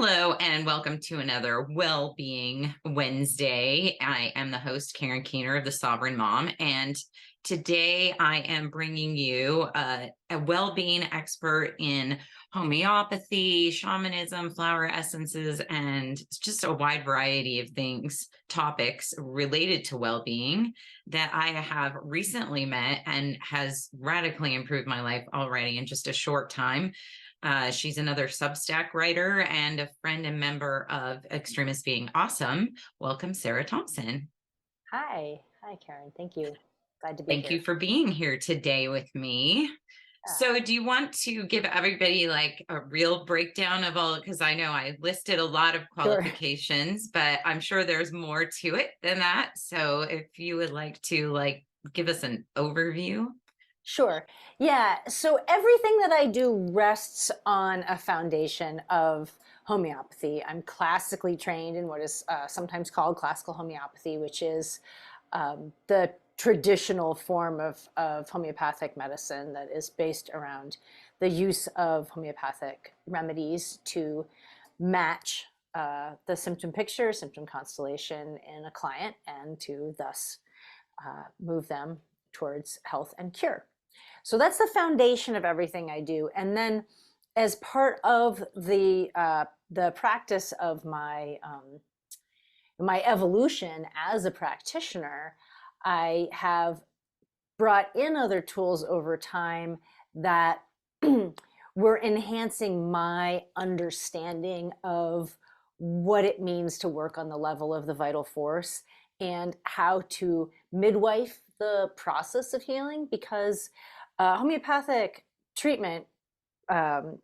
Hello and welcome to another Wellbeing Wednesday. I am the host, Karen Keener of the Sovereign Mom, and today I am bringing you a well-being expert in homeopathy, shamanism, flower essences, and just a wide variety of things, topics related to well-being that I have recently met and has radically improved my life already in just a short time. She's another Substack writer and a friend and member of Extremist Being Awesome. Welcome, Sarah Thompson. Hi. Hi, Karen. Thank you. Glad to be Thank here. you for being here today with me. So do you want to give everybody like a real breakdown of all, because I know I listed a lot of Sure. qualifications, but I'm sure there's more to it than that. So if you would like to give us an overview. Sure. Yeah. So everything that I do rests on a foundation of homeopathy. I'm classically trained in what is sometimes called classical homeopathy, which is the traditional form of homeopathic medicine that is based around the use of homeopathic remedies to match the symptom picture, symptom constellation in a client, and to thus move them towards health and cure. So that's the foundation of everything I do. And then, as part of the practice of my evolution as a practitioner, I have brought in other tools over time that were enhancing my understanding of what it means to work on the level of the vital force and how to midwife the process of healing, because homeopathic treatment,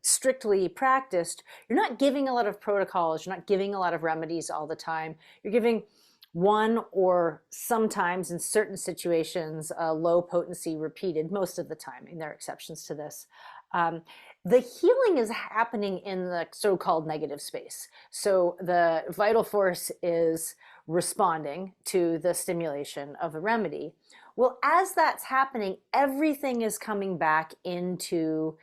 strictly practiced, you're not giving a lot of protocols, you're not giving a lot of remedies all the time. You're giving one, or sometimes in certain situations, low potency repeated, most of the time, and there are exceptions to this. The healing is happening in the so-called negative space. So the vital force is responding to the stimulation of the remedy. Well, as that's happening, everything is coming back into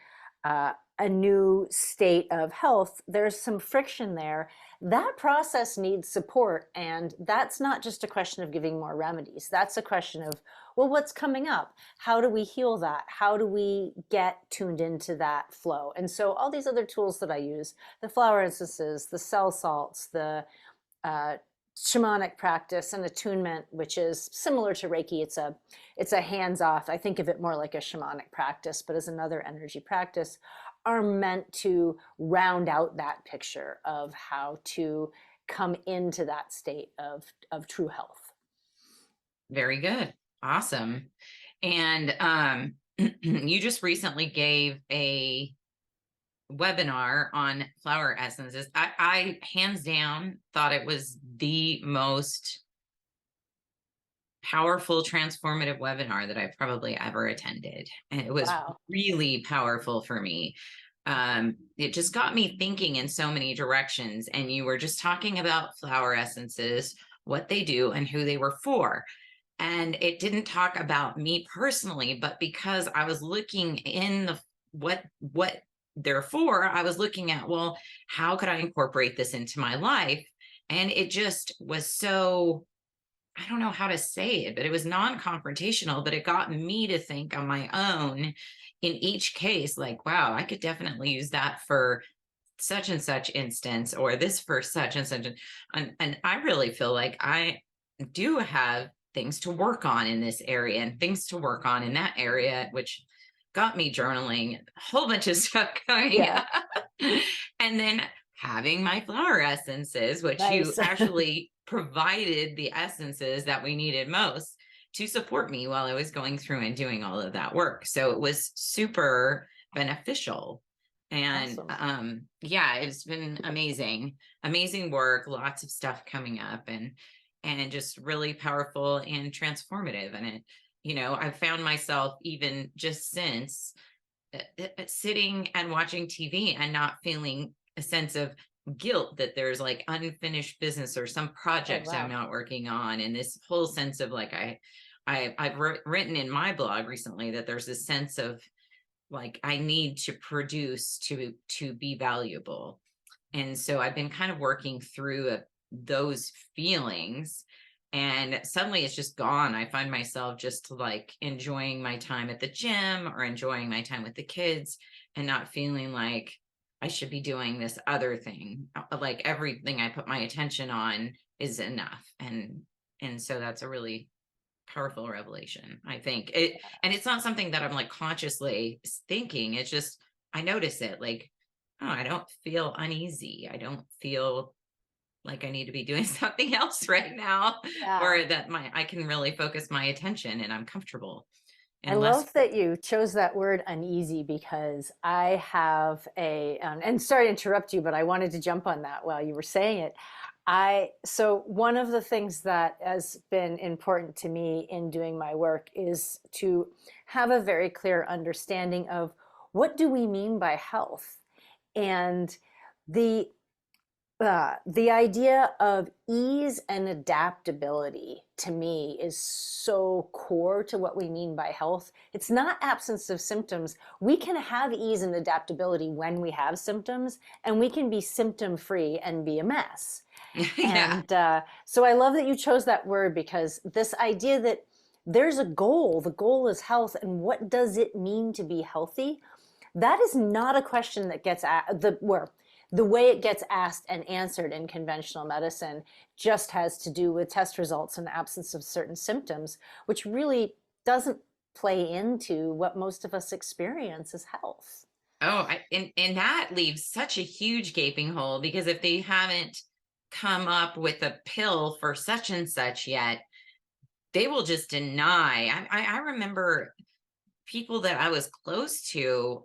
a new state of health. There's some friction there. That process needs support, and that's not just a question of giving more remedies. That's a question of, well, what's coming up? How do we heal that? How do we get tuned into that flow? And so all these other tools that I use, the flower essences, the cell salts, the shamanic practice and attunement, which is similar to Reiki. It's a hands-off. I think of it more like a shamanic practice, but as another energy practice, are meant to round out that picture of how to come into that state of true health. Very good. Awesome. And you just recently gave a webinar on flower essences. I hands down thought it was the most powerful, transformative webinar that I've probably ever attended. And it was Wow. really powerful for me. It just got me thinking in so many directions. And you were just talking about flower essences, what they do and who they were for. And it didn't talk about me personally, but because I was looking in the what they're for, I was looking at, well, how could I incorporate this into my life? And it just was so, I don't know how to say it, but it was non-confrontational, but it got me to think on my own in each case, like, wow, I could definitely use that for such and such instance, or this for such and such. And I really feel like I do have things to work on in this area and things to work on in that area, which got me journaling, a whole bunch of stuff going Yeah. up. And then having my flower essences, which you Nice. actually provided the essences that we needed most to support me while I was going through and doing all of that work. So it was super beneficial. And Awesome. yeah, it's been amazing work, lots of stuff coming up, and just really powerful and transformative. And I've found myself even just since sitting and watching TV and not feeling a sense of guilt that there's like unfinished business or some Oh, projects I'm wow. not working on, and this whole sense of like I've written in my blog recently that there's this sense of like I need to produce to be valuable. And so I've been kind of working through those feelings, and suddenly it's just gone. I find myself just like enjoying my time at the gym or enjoying my time with the kids and not feeling like I should be doing this other thing. Like everything I put my attention on is enough. And so that's a really powerful revelation, I think. And it's not something that I'm like consciously thinking. It's just I notice it like, oh, I don't feel uneasy. I don't feel like I need to be doing something else right now, Yeah. or that my I can really focus my attention and I'm comfortable I and less. love that you chose that word uneasy because I have and sorry to interrupt you, but I wanted to jump on that while you were saying it. So one of the things that has been important to me in doing my work is to have a very clear understanding of what do we mean by health? And the the idea of ease and adaptability to me is so core to what we mean by health. It's not absence of symptoms. We can have ease and adaptability when we have symptoms, and we can be symptom free and be a mess. Yeah. And so I love that you chose that word because this idea that there's a goal, the goal is health, and what does it mean to be healthy? That is not a question that gets the way it gets asked and answered in conventional medicine just has to do with test results and the absence of certain symptoms, which really doesn't play into what most of us experience as health. Oh, and that leaves such a huge gaping hole, because if they haven't come up with a pill for such and such yet, they will just deny. I remember people that I was close to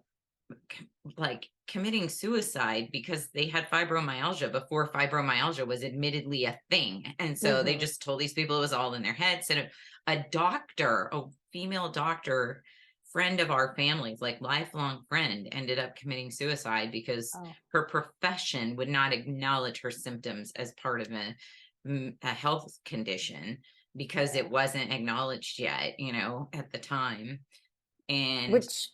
like committing suicide because they had fibromyalgia before fibromyalgia was admittedly a thing. And so they Mm-hmm. just told these people it was all in their heads. And a doctor, a female doctor, friend of our family's, like lifelong friend, ended up committing suicide because Oh, her profession would not acknowledge her symptoms as part of a health condition because yeah. it wasn't acknowledged yet, at the time. And Which,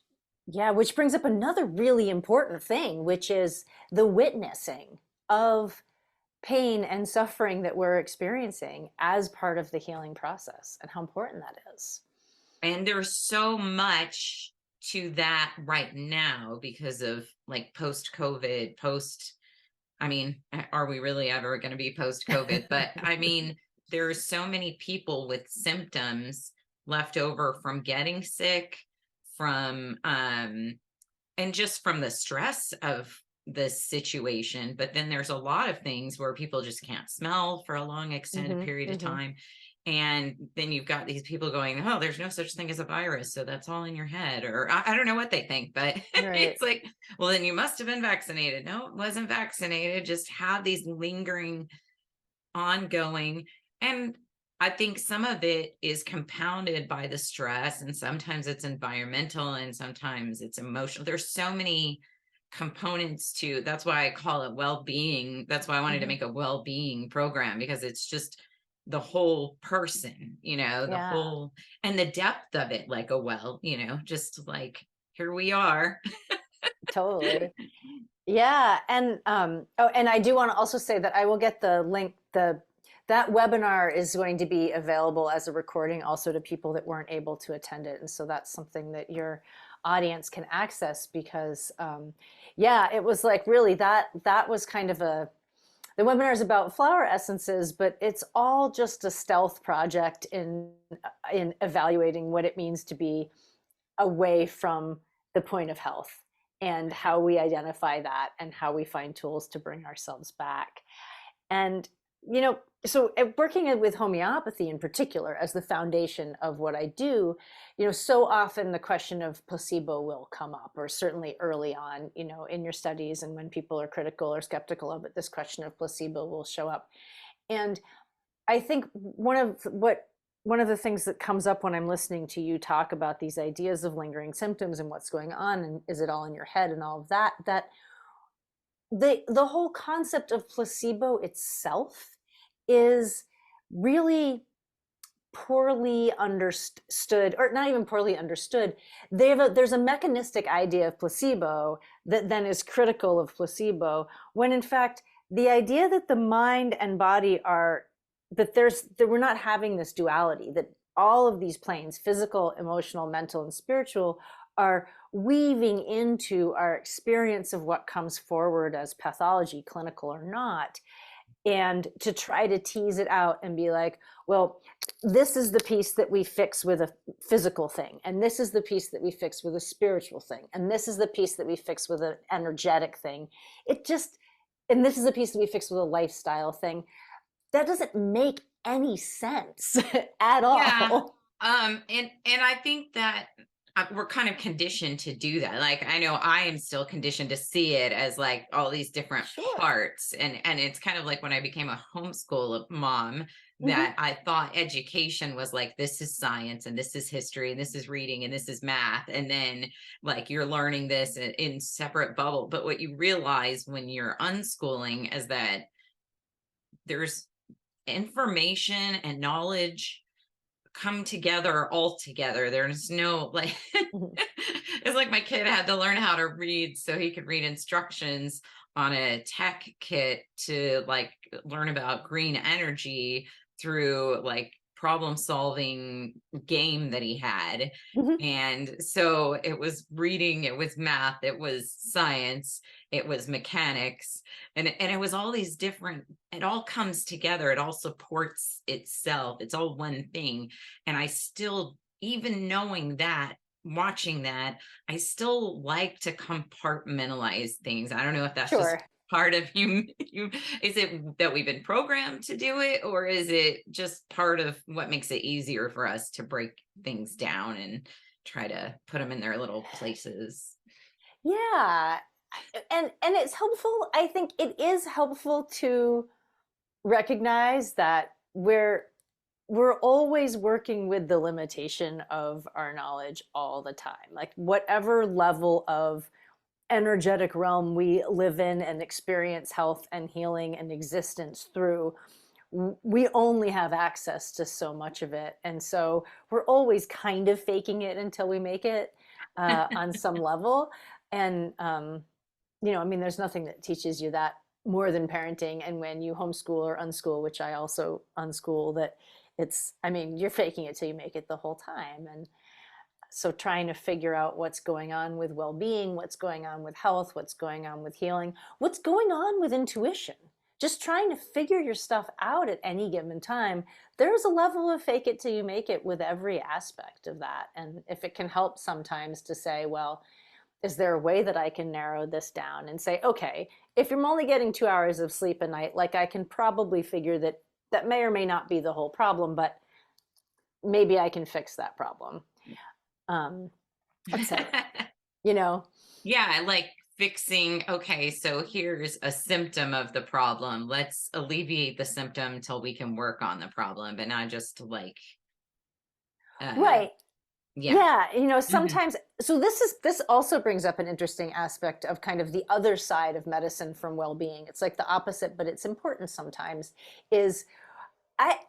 yeah, which brings up another really important thing, which is the witnessing of pain and suffering that we're experiencing as part of the healing process and how important that is. And there's so much to that right now because of like post COVID, I mean, are we really ever going to be post COVID? But I mean, there's so many people with symptoms left over from getting sick, from, and just from the stress of this situation. But then there's a lot of things where people just can't smell for a long extended Hmm. period of Hmm. time. And then you've got these people going, oh, there's no such thing as a virus, so that's all in your head. Or I don't know what they think, but Right. it's like, well, then you must have been vaccinated. No, it wasn't vaccinated. Just have these lingering, ongoing. And I think some of it is compounded by the stress, and sometimes it's environmental, and sometimes it's emotional. There's so many components to that's why I call it well-being. That's why I wanted to Hmm. make a well-being program, because it's just the whole person, the Yeah, whole, and the depth of it, like just like here we are. totally. Yeah, and oh, and I do want to also say that I will get the link. That webinar is going to be available as a recording also to people that weren't able to attend it, and so that's something that your audience can access because, yeah, it was like really that was kind of the webinar is about flower essences, but it's all just a stealth project in evaluating what it means to be away from the point of health and how we identify that and how we find tools to bring ourselves back. And, so working with homeopathy in particular as the foundation of what I do, so often the question of placebo will come up, or certainly early on, in your studies and when people are critical or skeptical of it, this question of placebo will show up. And I think one of the things that comes up when I'm listening to you talk about these ideas of lingering symptoms and what's going on and is it all in your head and all of that, that the whole concept of placebo itself is really poorly understood, or not even poorly understood. There's a mechanistic idea of placebo that then is critical of placebo, when in fact the idea that the mind and body are, that we're not having this duality, that all of these planes, physical, emotional, mental, and spiritual, are weaving into our experience of what comes forward as pathology, clinical or not. And to try to tease it out and be like, well, this is the piece that we fix with a physical thing, and this is the piece that we fix with a spiritual thing, and this is the piece that we fix with an energetic thing. It just, and this is the piece that we fix with a lifestyle thing. That doesn't make any sense at Yeah. all. And I think that we're kind of conditioned to do that. Like, I know I am still conditioned to see it as like all these different Sure. parts. And it's kind of like when I became a homeschool mom, Hmm. that I thought education was like, this is science and this is history and this is reading and this is math. And then like you're learning this in separate bubble. But what you realize when you're unschooling is that there's information and knowledge come together all together. There's no like Hmm. it's like my kid had to learn how to read so he could read instructions on a tech kit to like learn about green energy through like problem solving game that he had. Hmm. And so it was reading, it was math, it was science, it was mechanics, and it was all these different, it all comes together, it all supports itself, it's all one thing. And I still, even knowing that, watching that, I still like to compartmentalize things. I don't know if that's just Sure. part of you, is it that we've been programmed to do it, or is it just part of what makes it easier for us to break things down and try to put them in their little places? Yeah. And it's helpful. I think it is helpful to recognize that we're always working with the limitation of our knowledge all the time. Like whatever level of energetic realm we live in and experience health and healing and existence through, we only have access to so much of it. And so we're always kind of faking it until we make it, on some level. And I mean, there's nothing that teaches you that more than parenting. And when you homeschool or unschool, which I also unschool, that I mean, you're faking it till you make it the whole time. And so trying to figure out what's going on with well-being, what's going on with health, what's going on with healing, what's going on with intuition, just trying to figure your stuff out at any given time. There's a level of fake it till you make it with every aspect of that. And if it can help sometimes to say, well, is there a way that I can narrow this down and say, okay, if you're only getting 2 hours of sleep a night, like I can probably figure that that may or may not be the whole problem, but maybe I can fix that problem, etc. You know? Yeah, like fixing, okay, so here's a symptom of the problem. Let's alleviate the symptom until we can work on the problem, but not just like uh Right. yeah. Yeah, Mhm. sometimes, so this also brings up an interesting aspect of kind of the other side of medicine from well-being. It's like the opposite, but it's important sometimes, is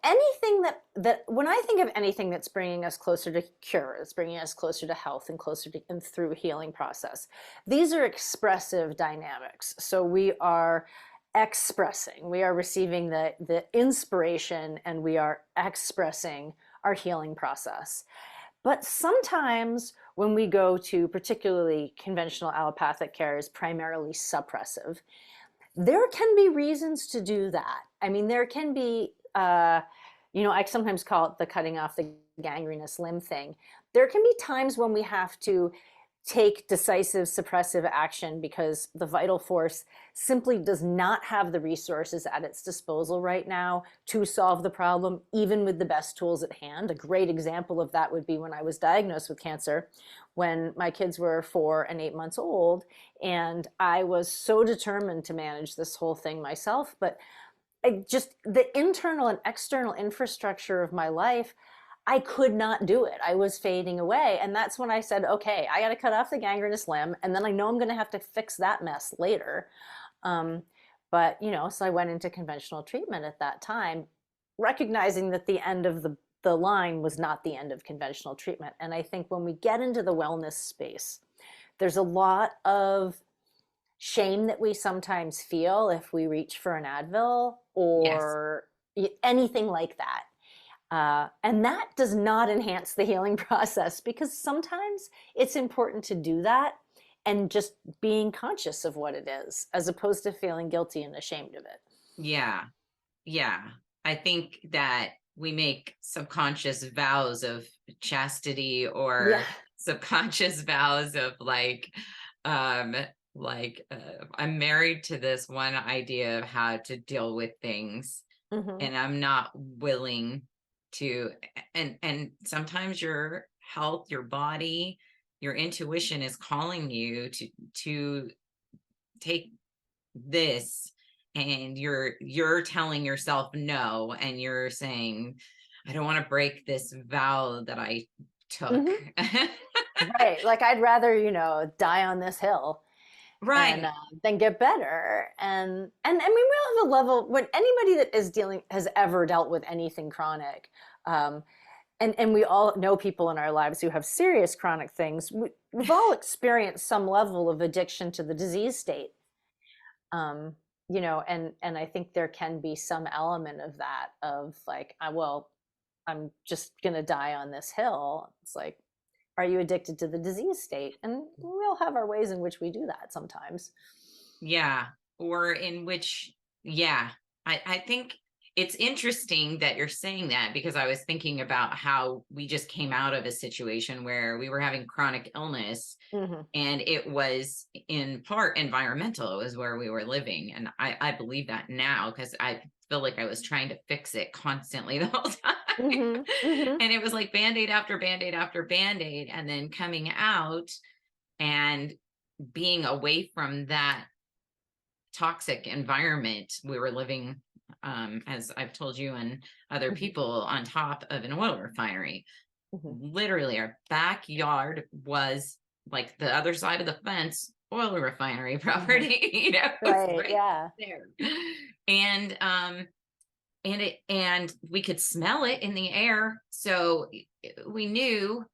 anything that when I think of anything that's bringing us closer to cure, it's bringing us closer to health and closer to and through healing process. These are expressive dynamics. So we are expressing, we are receiving the inspiration, and we are expressing our healing process. But sometimes when we go to particularly conventional allopathic care is primarily suppressive, there can be reasons to do that. I mean, there can be, I sometimes call it the cutting off the gangrenous limb thing. There can be times when we have to take decisive suppressive action because the vital force simply does not have the resources at its disposal right now to solve the problem, even with the best tools at hand. A great example of that would be when I was diagnosed with cancer, when my kids were 4 and 8 months old, and I was so determined to manage this whole thing myself. But the internal and external infrastructure of my life, I could not do it. I was fading away. And that's when I said, okay, I got to cut off the gangrenous limb. And then I know I'm going to have to fix that mess later. Um, but, so I went into conventional treatment at that time, recognizing that the end of the the line was not the end of conventional treatment. And I think when we get into the wellness space, there's a lot of shame that we sometimes feel if we reach for an Advil Yes. or anything like that. And that does not enhance the healing process, because sometimes it's important to do that and just being conscious of what it is, as opposed to feeling guilty and ashamed of it. Yeah. Yeah. I think that we make subconscious vows of chastity Yeah. or subconscious vows of um, I'm married to this one idea of how to deal with things, Hmm. and I'm not willing to. And sometimes your health, your body, your intuition is calling you to take this, and you're telling yourself no, and you're saying, I don't want to break this vow that I took. Hmm. Right. Like, I'd rather, die on this hill and Right. then get better. And I mean, we all have a level, when anybody that has ever dealt with anything chronic, um, and we all know people in our lives who have serious chronic things. We've all experienced some level of addiction to the disease state. um, and I think there can be some element of that, of like, well, I'm just gonna die on this hill. It's like, are you addicted to the disease state? And we all have our ways in which we do that sometimes. Yeah. Or in which, yeah, I think it's interesting that you're saying that, because I was thinking about how we just came out of a situation where we were having chronic illness, Hmm. and it was in part environmental. It was where we were living, and I believe that now, because I feel like I was trying to fix it constantly the whole time. Hmm. Hmm. And it was like band-aid after band-aid after band-aid, and then coming out and being away from that toxic environment we were living, as I've told you and other Hmm. people, on top of an oil refinery. Hmm. Literally, our backyard was like the other side of the fence, oil refinery Hmm. property. It was Right. right Yeah. there. And and we could smell it in the air. So we knew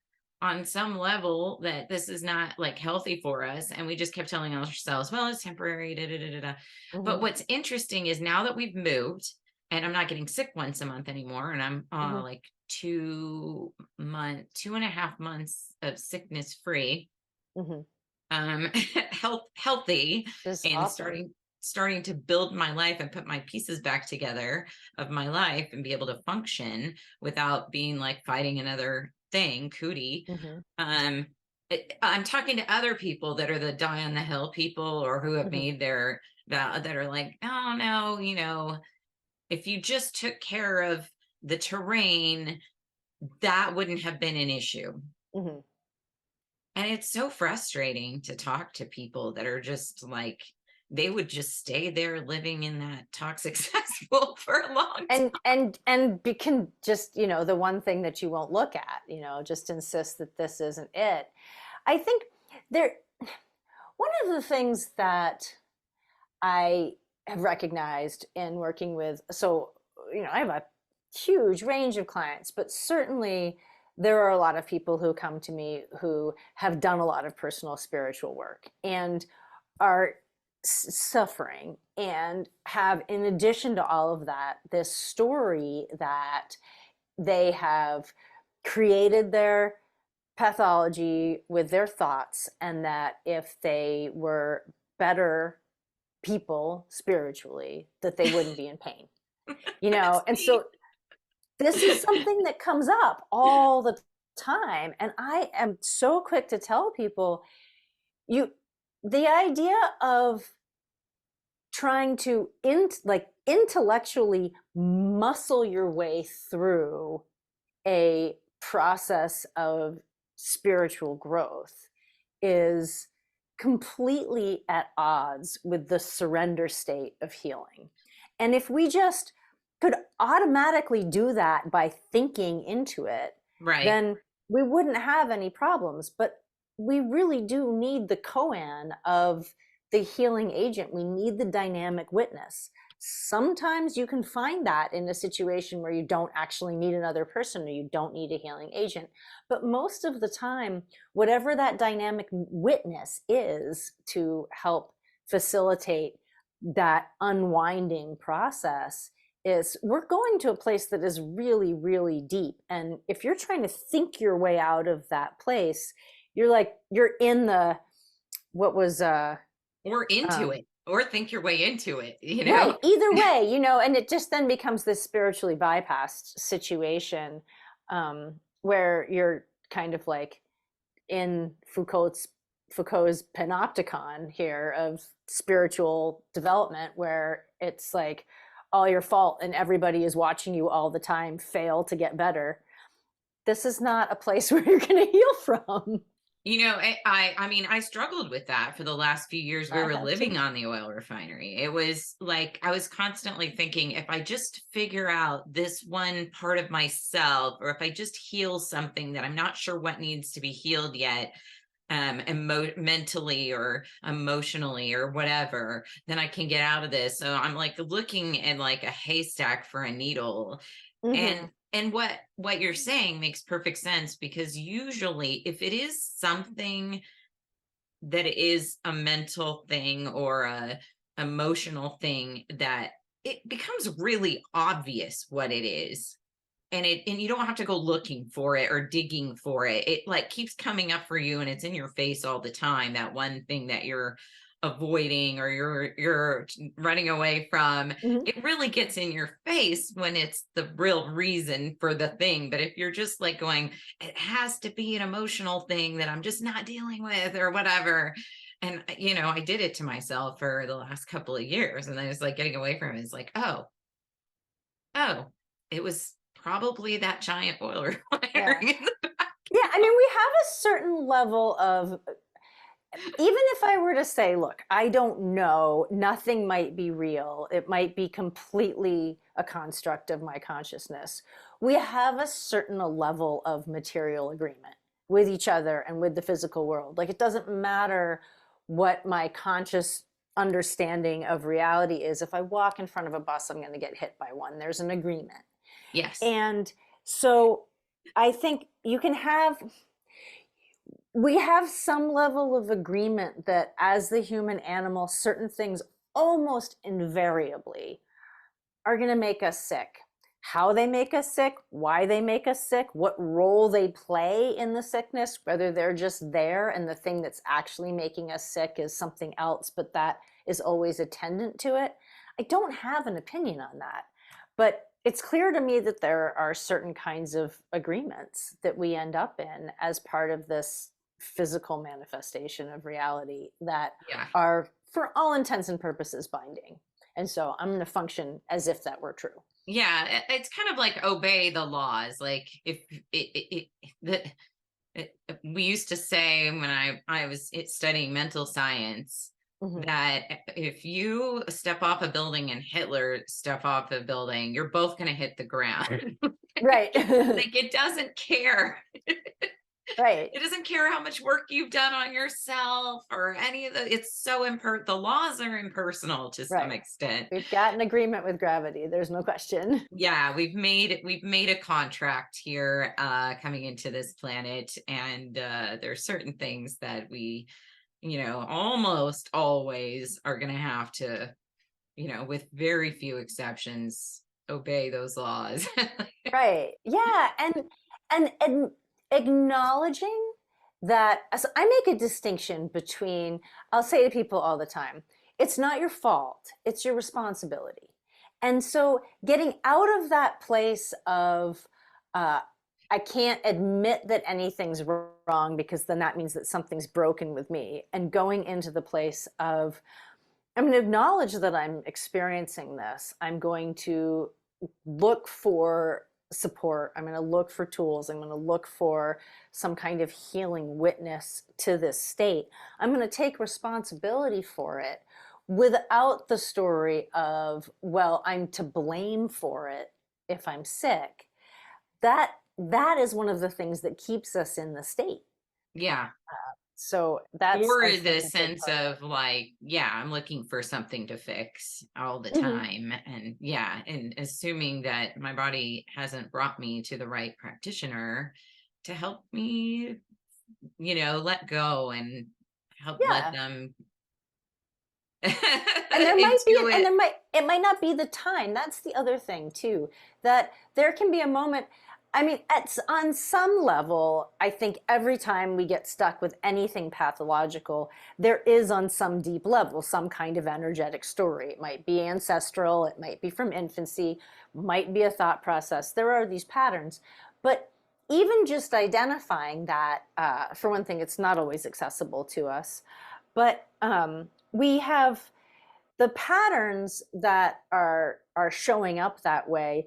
on some level that this is not like healthy for us. And we just kept telling ourselves, well, it's temporary. Da, da, da, da, da. But Hmm. what's interesting is now that we've moved and I'm not getting sick once a month anymore, and I'm Hmm. like 2.5 months of sickness free, Hmm. um healthy, Just and awesome. starting to build my life and put my pieces back together of my life and be able to function without being like fighting another thing, cootie. Hmm. um I'm talking to other people that are the die on the hill people, or who have Hmm. made their vow, that are like, oh no, if you just took care of the terrain, that wouldn't have been an issue. Hmm. And it's so frustrating to talk to people that are just like, they would just stay there living in that toxic cesspool for a long Can just, the one thing that you won't look at, just insist that this isn't it. I think there one of the things that I have recognized in working with, so, I have a huge range of clients, but certainly there are a lot of people who come to me who have done a lot of personal spiritual work and are suffering, and have, in addition to all of that, this story that they have created their pathology with their thoughts, and that if they were better people spiritually, that they wouldn't be in pain. And See. so this is something that comes up all the time, and I am so quick to tell people, you the idea of trying to intellectually muscle your way through a process of spiritual growth is completely at odds with the surrender state of healing. And if we just could automatically do that by thinking into it, Right. then we wouldn't have any problems. But we really do need the koan of the healing agent. We need the dynamic witness Sometimes you can find that in a situation where you don't actually need another person or you don't need a healing agent. But most of the time, whatever that dynamic witness is to help facilitate that unwinding process, is we're going to a place that is really, really deep. And if you're trying to think your way out of that place, you're in the, what was Or into um it, or think your way into it, you right, know? either way, and it just then becomes this spiritually bypassed situation, where you're kind of like in Foucault's panopticon here of spiritual development, where it's like all your fault and everybody is watching you all the time fail to get better. This is not a place where you're going to heal from. I mean, I struggled with that for the last few years. We I were have to. living on the oil refinery. It was like I was constantly thinking, if I just figure out this one part of myself, or if I just heal something that I'm not sure what needs to be healed yet, mentally or emotionally or whatever, then I can get out of this. So I'm like looking at like a haystack for a needle. Mm-hmm. And what you're saying makes perfect sense, because usually if it is something that is a mental thing or a emotional thing, that it becomes really obvious what it is, and you don't have to go looking for it or digging for it. It like keeps coming up for you, and it's in your face all the time, that one thing that you're avoiding or you're running away from. Mm-hmm. It really gets in your face when it's the real reason for the thing. But if you're just like going, it has to be an emotional thing that I'm just not dealing with or whatever. And I did it to myself for the last couple of years, and then it's like getting away from it. It's like, oh, it was probably that giant oil Yeah. refinery in the Yeah, I mean, we have a certain level of, even if I were to say, look, I don't know, nothing might be real, it might be completely a construct of my consciousness. We have a certain level of material agreement with each other and with the physical world. Like, it doesn't matter what my conscious understanding of reality is. If I walk in front of a bus, I'm going to get hit by one. There's an agreement. Yes. And so I think we have some level of agreement that as the human animal, certain things almost invariably are going to make us sick. How they make us sick, why they make us sick, what role they play in the sickness, whether they're just there and the thing that's actually making us sick is something else, but that is always attendant to it. I don't have an opinion on that. But it's clear to me that there are certain kinds of agreements that we end up in as part of this physical manifestation of reality that Yeah. are, for all intents and purposes, binding. And so I'm going to function as if that were true. Yeah. It's kind of like obey the laws. Like if we used to say when I was studying mental science, Mm-hmm. that if you step off a building and Hitler step off a building, you're both going to hit the ground. Right. Like it doesn't care. Right. It doesn't care how much work you've done on yourself or any of the, it's so the laws are impersonal to some Right. extent. We've got an agreement with gravity. There's no question. Yeah, we've made a contract here coming into this planet, and there's certain things that we, almost always are going to have to, with very few exceptions, obey those laws. Right. Yeah. And acknowledging that, so I make a distinction between, I'll say to people all the time, it's not your fault, it's your responsibility. And so getting out of that place of, I can't admit that anything's wrong because then that means that something's broken with me, and going into the place of, I'm going to acknowledge that I'm experiencing this. I'm going to look for support. I'm going to look for tools. I'm going to look for some kind of healing witness to this state. I'm going to take responsibility for it without the story of, well, I'm to blame for it if I'm sick. That is one of the things that keeps us in the state. Yeah. So that's, Or I the think, a big sense part of of like, yeah, I'm looking for something to fix all the it. Hmm. time. And yeah, and assuming that my body hasn't brought me to the right practitioner to help me, let go and help let Yeah. them And there might be, and intuit. it might not be the time. That's the other thing too, that there can be a moment. I mean, on some level, I think every time we get stuck with anything pathological, there is on some deep level some kind of energetic story. It might be ancestral, it might be from infancy, might be a thought process. There are these patterns. But even just identifying that, for one thing, it's not always accessible to us. But we have the patterns that are showing up that way.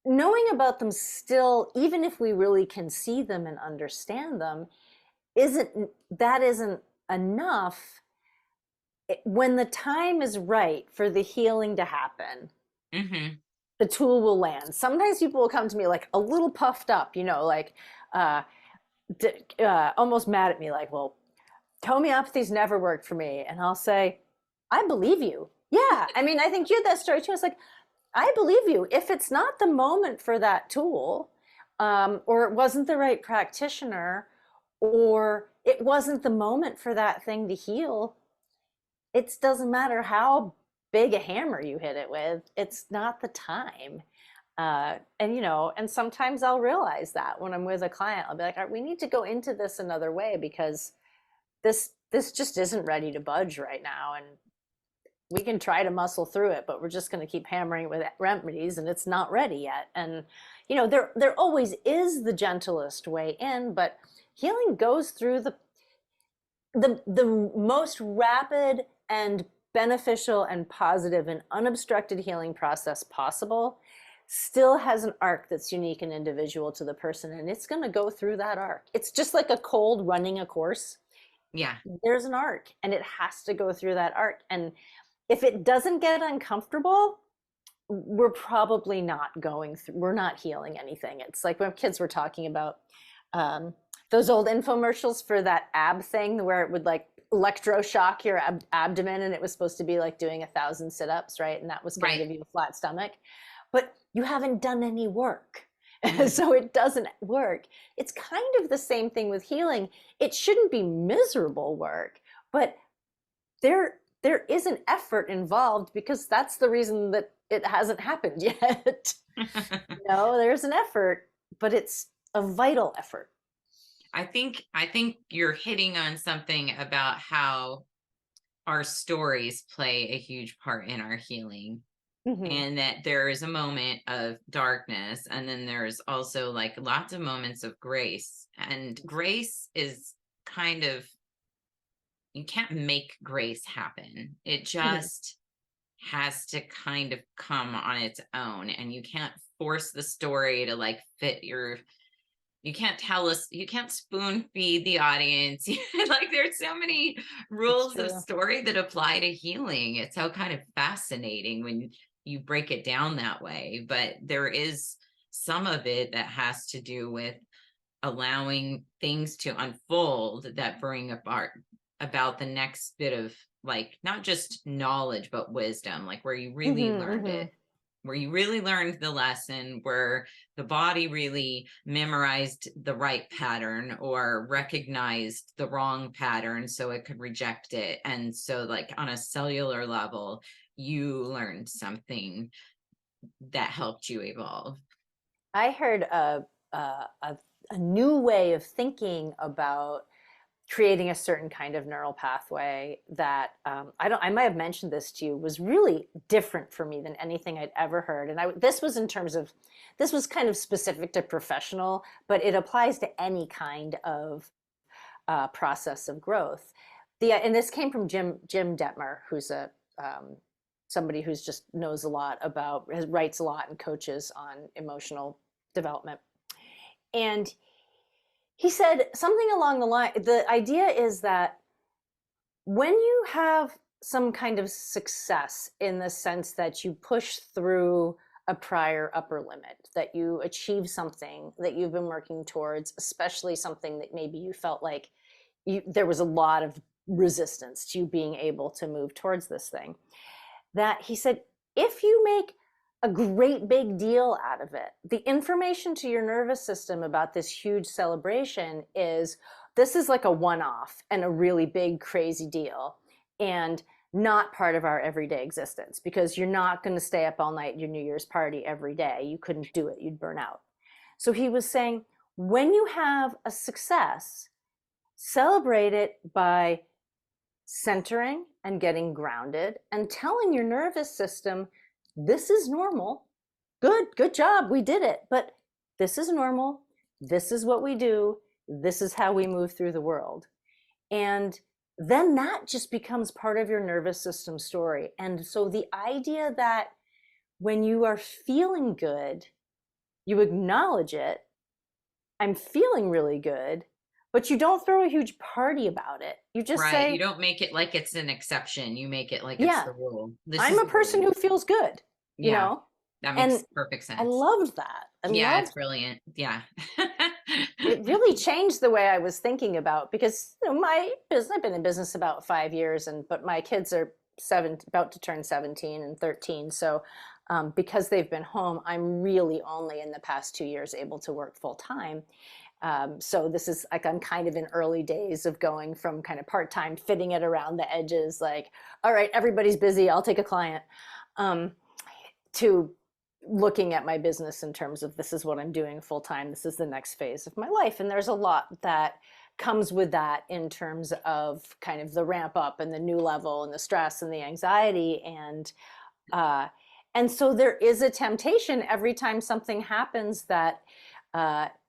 Knowing about them still, even if we really can see them and understand them, isn't enough. When the time is right for the healing to happen, Hmm. the tool will land. Sometimes people will come to me like a little puffed up, like uh, almost mad at me, like, well, homeopathy's never worked for me. And I'll say, I believe you. Yeah. I mean, I think you had that story too. It's like, I believe you. If it's not the moment for that tool, or it wasn't the right practitioner, or it wasn't the moment for that thing to heal, it doesn't matter how big a hammer you hit it with, it's not the time. And sometimes I'll realize that when I'm with a client, I'll be like, "All right, we need to go into this another way because this just isn't ready to budge right now, and we can try to muscle through it, but we're just going to keep hammering with remedies and it's not ready yet." And there always is the gentlest way in, but healing goes through the most rapid and beneficial and positive and unobstructed healing process possible. Still has an arc that's unique and individual to the person, and it's going to go through that arc. It's just like a cold running a course. Yeah. There's an arc and it has to go through that arc. And if it doesn't get uncomfortable, we're probably not going through, we're not healing anything. It's like when kids were talking about um, those old infomercials for that ab thing where it would like electroshock your abdomen, and it was supposed to be like doing 1,000 sit-ups, right? And that was going to Right. give you a flat stomach. But you haven't done any work. Mhm. So it doesn't work. It's kind of the same thing with healing. It shouldn't be miserable work, but there is an effort involved because that's the reason that it hasn't happened yet. There's an effort, but it's a vital effort. I think you're hitting on something about how our stories play a huge part in our healing, Hmm. and that there is a moment of darkness and then there's also like lots of moments of grace, and grace is kind of, you can't make grace happen. It Hmm. just has to kind of come on its own, and you can't force the story to like fit your, you can't tell us, you can't spoon feed the audience. Like there's so many It's rules of true. story that apply to healing. It's so kind of fascinating when you break it down that way, but there is some of it that has to do with allowing things to unfold that bring about the next bit of, like, not just knowledge but wisdom, like where you really Hmm. learned Hmm. it, where you really learned the lesson, where the body really memorized the right pattern or recognized the wrong pattern so it could reject it. And so, like, on a cellular level, you learned something that helped you evolve. I heard a new way of thinking about creating a certain kind of neural pathway that I might have mentioned this to you, was really different for me than anything I'd ever heard. And this was in terms of, this was kind of specific to professional, but it applies to any kind of process of growth. And this came from Jim Detmer, who's a somebody who's just knows a lot about, writes a lot and coaches on emotional development. And he said something along the line, the idea is that when you have some kind of success, in the sense that you push through a prior upper limit, that you achieve something that you've been working towards, especially something that maybe you felt like there was a lot of resistance to you being able to move towards this thing. That he said, if you make a great big deal out of it, the information to your nervous system about this huge celebration is this is like a one-off and a really big, crazy deal, and not part of our everyday existence, because you're not going to stay up all night at your New Year's party every day. You couldn't do it. You'd burn out. So he was saying, when you have a success, celebrate it by centering and getting grounded and telling your nervous system, this is normal. Good job. We did it. But this is normal. This is what we do. This is how we move through the world. And then that just becomes part of your nervous system story. And so the idea that when you are feeling good, you acknowledge it. I'm feeling really good, but you don't throw a huge party about it. You just say, you don't make it like it's an exception. You make it like it's yeah, the rule. I'm a person who feels good, you Yeah, know? that makes And perfect sense. I loved that. Yeah, it's brilliant. Yeah. It really changed the way I was thinking about, because my business, I've been in business about 5 years, but my kids are about to turn 17 and 13. So because they've been home, I'm really only in the past 2 years able to work full time. So this is like, I'm kind of in early days of going from kind of part-time, fitting it around the edges, like, all right, everybody's busy, I'll take a client, to looking at my business in terms of, this is what I'm doing full time, this is the next phase of my life. And there's a lot that comes with that in terms of kind of the ramp up and the new level and the stress and the anxiety. And so there is a temptation every time something happens that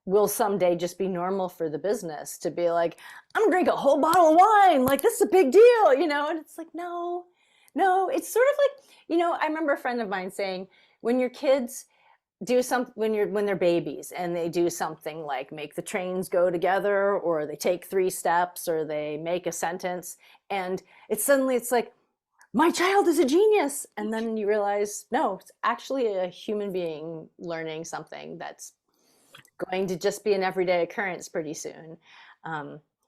will someday just be normal for the business, to be like, I'm gonna drink a whole bottle of wine, like this is a big deal, and it's like, no, it's sort of like, I remember a friend of mine saying, when your kids do something, when they're babies and they do something like make the trains go together, or they take 3 steps, or they make a sentence, and it's like, my child is a genius. And then you realize, no, it's actually a human being learning something that's going to just be an everyday occurrence pretty soon.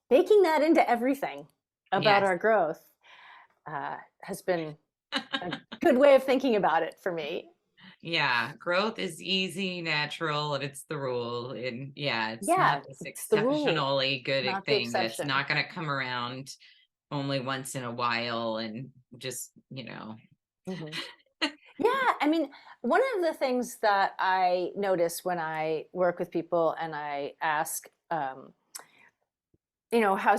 Baking that into everything about our growth has been a good way of thinking about it for me. Yeah, growth is easy, natural, and it's the rule. And it's not this exceptionally good thing that's not going to come around only once in a while and just, Mm-hmm. Yeah, I mean, one of the things that I notice when I work with people and I ask, how's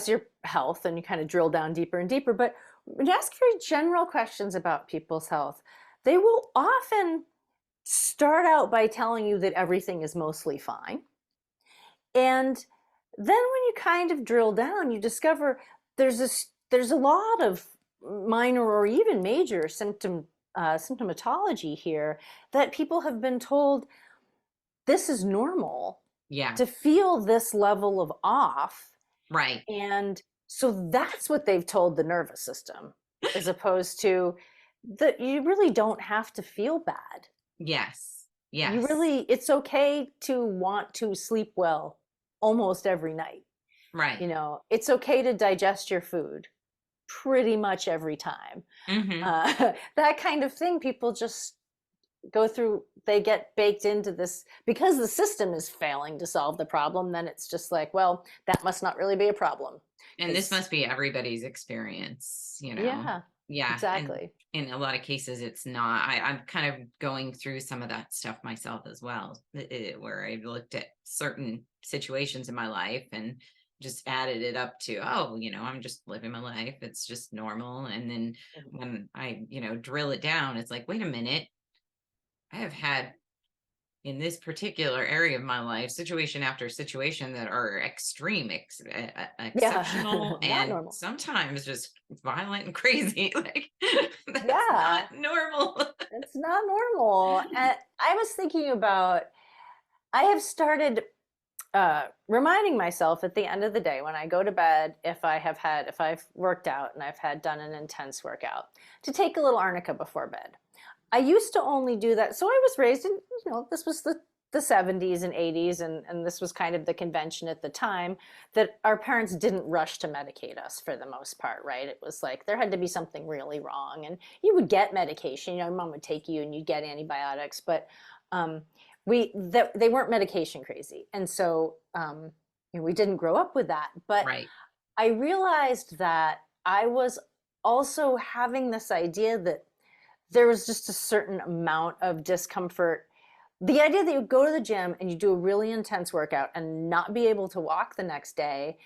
your health? And you kind of drill down deeper and deeper. But when you ask very general questions about people's health, they will often start out by telling you that everything is mostly fine. And then when you kind of drill down, you discover there's a lot of minor or even major symptomatology here that people have been told this is normal to feel this level of off. Right. And so that's what they've told the nervous system, as opposed to that you really don't have to feel bad. Yes. It's okay to want to sleep well almost every night. Right. It's okay to digest your food pretty much every time. Mm-hmm. That kind of thing, people just go through, they get baked into this because the system is failing to solve the problem. Then it's just like, well, that must not really be a problem. And this must be everybody's experience, Yeah, exactly. And in a lot of cases, it's not. I'm kind of going through some of that stuff myself as well, where I've looked at certain situations in my life and just added it up to, I'm just living my life. It's just normal. And then when I, drill it down, it's like, wait a minute. I have had in this particular area of my life, situation after situation that are extreme, exceptional, and normal. Sometimes just violent and crazy. Like, that's not normal. It's not normal. And I was thinking about, I have started reminding myself at the end of the day when I go to bed, if I've worked out and I've done an intense workout, to take a little arnica before bed. I used to only do that. So I was raised in, this was the the 70s and 80s, and this was kind of the convention at the time, that our parents didn't rush to medicate us for the most part, right? It was like there had to be something really wrong, and you would get medication. You know, mom would take you and you'd get antibiotics, but they weren't medication crazy, and so you know, we didn't grow up with that. But Right. I realized that I was also having this idea that there was just a certain amount of discomfort. The idea that you go to the gym and you do a really intense workout and not be able to walk the next day,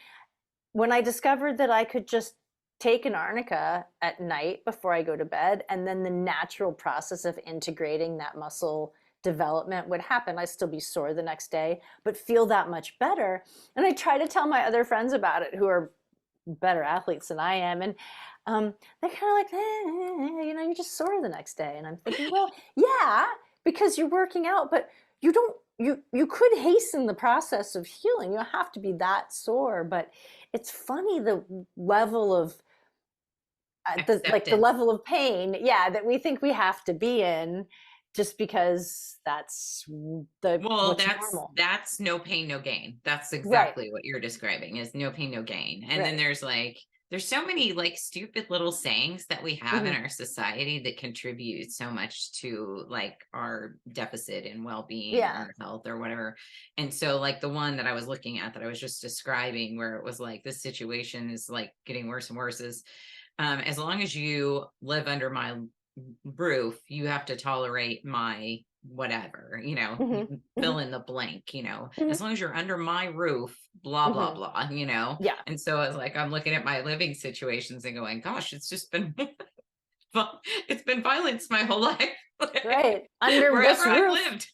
when I discovered that I could just take an arnica at night before I go to bed, and then the natural process of integrating that muscle development would happen. I'd still be sore the next day, but feel that much better. And I try to tell my other friends about it who are better athletes than I am. And they're kind of like, you know, you're just sore the next day. And I'm thinking, well, yeah, because you're working out, but you don't, you could hasten the process of healing. You don't have to be that sore. But it's funny the level of the Acceptance. level of pain, yeah, that we think we have to be in just because that's the Well, what's normal. that's no pain, no gain. That's Right, exactly what you're describing is no pain, no gain. And then right. there's so many like stupid little sayings that we have in Hmm. our society that contribute so much to like our deficit in well-being Yeah. or health or whatever. And so like the one that I was looking at that I was just describing where it was like this situation is like getting worse and worse is as long as you live under my roof, you have to tolerate my whatever, you Hmm. can Hmm. fill in the blank, Hmm. as long as you're under my roof, blah, blah, Hmm. blah. Yeah. And so I was like, I'm looking at my living situations and going, gosh, it's just been, it's been violence my whole life, Right. Under wherever this I've roof. lived.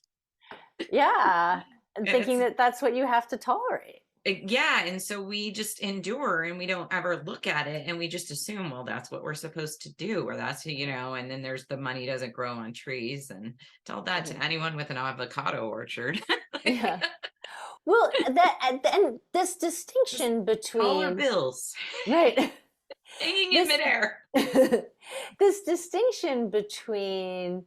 Yeah. And And thinking it's, that that's what you have to tolerate. yeah. And so we just endure and we don't ever look at it and we just assume, well, that's what we're supposed to do, or that's, and then there's the money doesn't grow on trees. And tell that Hmm. to anyone with an avocado orchard. Yeah. Well, that and this Just distinction dollar between, bills right. hanging in This midair. this distinction between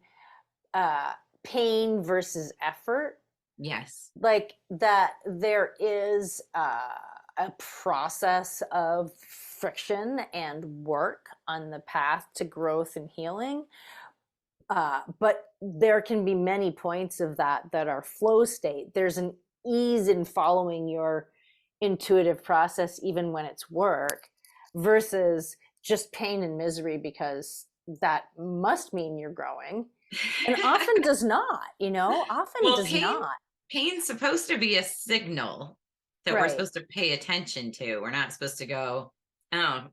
uh, pain versus effort, Yes. like that there is a process of friction and work on the path to growth and healing, but there can be many points of that that are flow state. There's an ease in following your intuitive process even when it's work, versus just pain and misery, because that must mean you're growing, and often does not, you know, often Well, does not. pain's supposed to be a signal that we're Right, supposed to pay attention to. We're not supposed to go, oh,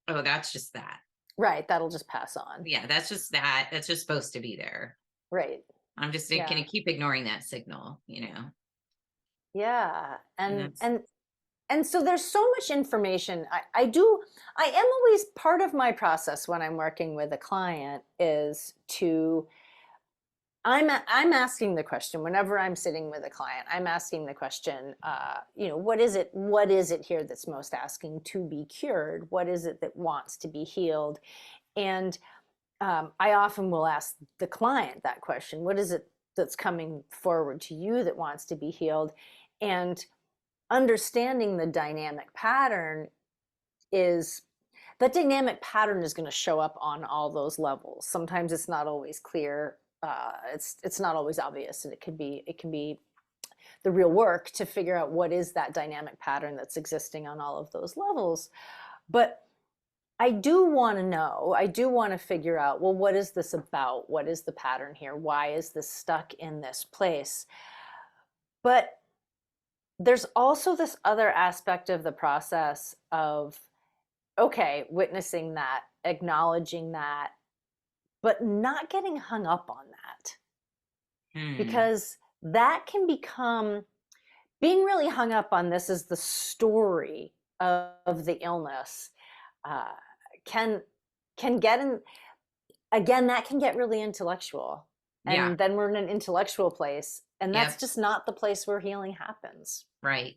oh, that's just that. right, that'll just pass on. Yeah, that's just that. That's just supposed to be there. Right. I'm just going Yeah. to keep ignoring that signal. Yeah. And and that's and and so there's so much information. I am always, part of my process when I'm working with a client is to, I'm asking the question whenever I'm sitting with a client. I'm asking the question, you know, what is it here that's most asking to be cured? What is it that wants to be healed? And I often will ask the client that question: what is it that's coming forward to you that wants to be healed? And understanding the dynamic pattern is, that dynamic pattern is going to show up on all those levels. Sometimes it's not always clear. It's not always obvious, and it can be the real work to figure out what is that dynamic pattern that's existing on all of those levels. But I do want to know, I do want to figure out, well, what is this about? What is the pattern here? Why is this stuck in this place? But there's also this other aspect of the process of, okay, witnessing that, acknowledging that, but not getting hung up on that, hmm, because that can become, being really hung up on this is the story of the illness, uh, can get in, again, that can get really intellectual, yeah, and then we're in an intellectual place, and that's yep, just not the place where healing happens. right.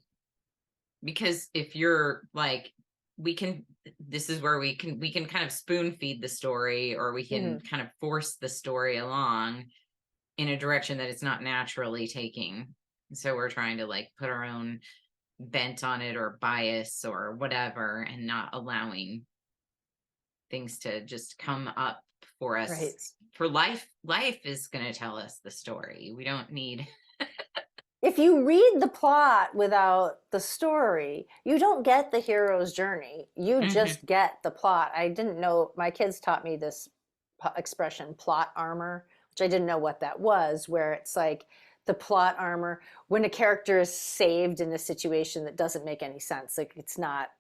Because if you're like, we can, this is where we can kind of spoon feed the story or we can Hmm. kind of force the story along. in a direction that it's not naturally taking. So we're trying to like put our own bent on it or bias or whatever, and not allowing things to just come up for Right. us. For life is going to tell us the story. We don't need. If you read the plot without the story, you don't get the hero's journey. You Mhm. just get the plot. I didn't know, my kids taught me this expression, plot armor, which I didn't know what that was, where it's like the plot armor when a character is saved in a situation that doesn't make any sense. Like it's not